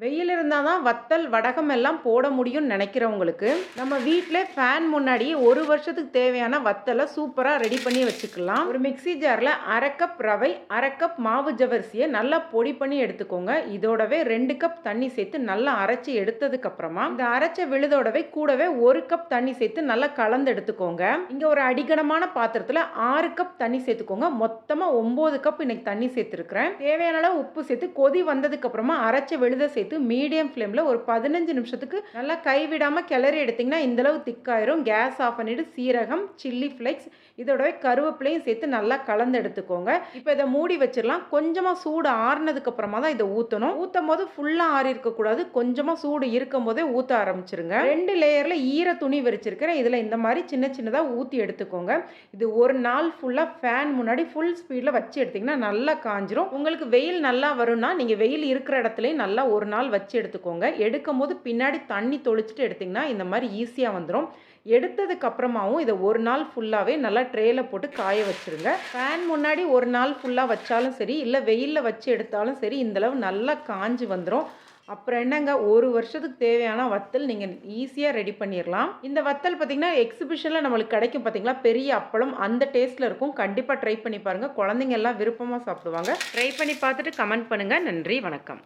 வெயில் இருந்தால் தான் வத்தல் வடகம் எல்லாம் போட முடியும்னு நினைக்கிறவங்களுக்கு நம்ம வீட்டில் ஃபேன் முன்னாடி ஒரு வருஷத்துக்கு தேவையான வத்தலை சூப்பராக ரெடி பண்ணி வச்சுக்கலாம். ஒரு மிக்ஸி ஜாரில் அரை கப் ரவை, அரை கப் மாவு ஜவரிசியை நல்லா பொடி பண்ணி எடுத்துக்கோங்க. இதோடவே 2 கப் தண்ணி சேர்த்து நல்லா அரைச்சி எடுத்ததுக்கு அப்புறமா இந்த அரைச்ச விழுதோடவே கூடவே 1 கப் தண்ணி சேர்த்து நல்லா கலந்து எடுத்துக்கோங்க. இங்கே ஒரு அடிகனமான பாத்திரத்தில் 6 கப் தண்ணி சேர்த்துக்கோங்க. மொத்தமாக 9 கப் இன்னைக்கு தண்ணி சேர்த்துருக்கிறேன். தேவையான அளவு உப்பு சேர்த்து கொதி வந்ததுக்கு அப்புறமா அரைச்ச விழுத சேர்த்து மீடியம் ஃப்ளேமில் ஒரு 15 நிமிஷத்துக்கு நல்லா கைவிடாமல் கிளறி எடுத்திங்கன்னா இந்தளவு திக்காயிரும். கேஸ் ஆஃப் பண்ணிவிட்டு சீரகம், சில்லி ஃப்ளேக்ஸ், இதோடவே கருவேப்பிலையும் சேர்த்து நல்லா கலந்து எடுத்துக்கோங்க. இப்போ இதை மூடி வச்சிடலாம். கொஞ்சமாக சூடு ஆறுனதுக்கு அப்புறமா தான் இதை ஊற்றணும். ஊற்றும் போது ஃபுல்லாக ஆறி இருக்கக்கூடாது. கொஞ்சமாக சூடு இருக்கும் போதே ஊற்ற ஆரம்பிச்சிருங்க. 2 லேயரில் ஈர துணி விரிச்சிருக்கிறேன். இதில் இந்த மாதிரி சின்ன சின்னதாக ஊற்றி எடுத்துக்கோங்க. இது ஒரு நாள் ஃபுல்லாக ஃபேன் முன்னாடி ஃபுல் ஸ்பீடில் வச்சு எடுத்திங்கன்னா நல்லா காஞ்சிரும். உங்களுக்கு வெயில் நல்லா வரும்னா நீங்கள் வெயில் இருக்கிற இடத்துலையும் நல்லா ஒரு நாள் வச்சு எடுத்துக்கோங்க. எடுக்கும் போது பின்னாடி தண்ணி தொளிச்சுட்டு எடுத்திங்கன்னா இந்த மாதிரி ஈஸியாக வந்துடும். எடுத்ததுக்கு அப்புறமாவும் இதை ஒரு நாள் ஃபுல்லாகவே நல்லா ட்ரேயில் போட்டு காய வச்சுருங்க. ஃபேன் முன்னாடி ஒரு நாள் ஃபுல்லாக வச்சாலும் சரி, இல்லை வெயிலில் வச்சு எடுத்தாலும் சரி, இந்தளவு நல்லா காஞ்சி வந்துடும். அப்புறம் என்னங்க, ஒரு வருஷத்துக்கு தேவையான வத்தல் நீங்கள் ஈஸியாக ரெடி பண்ணிடலாம். இந்த வத்தல் பார்த்திங்கன்னா எக்ஸிபிஷனில் நம்மளுக்கு கிடைக்கும் பார்த்திங்களா, பெரிய அப்பளம், அந்த டேஸ்ட்டில் இருக்கும். கண்டிப்பாக ட்ரை பண்ணி பாருங்கள். குழந்தைங்க எல்லாம் விருப்பமாக சாப்பிடுவாங்க. ட்ரை பண்ணி பார்த்துட்டு கமெண்ட் பண்ணுங்கள். நன்றி, வணக்கம்.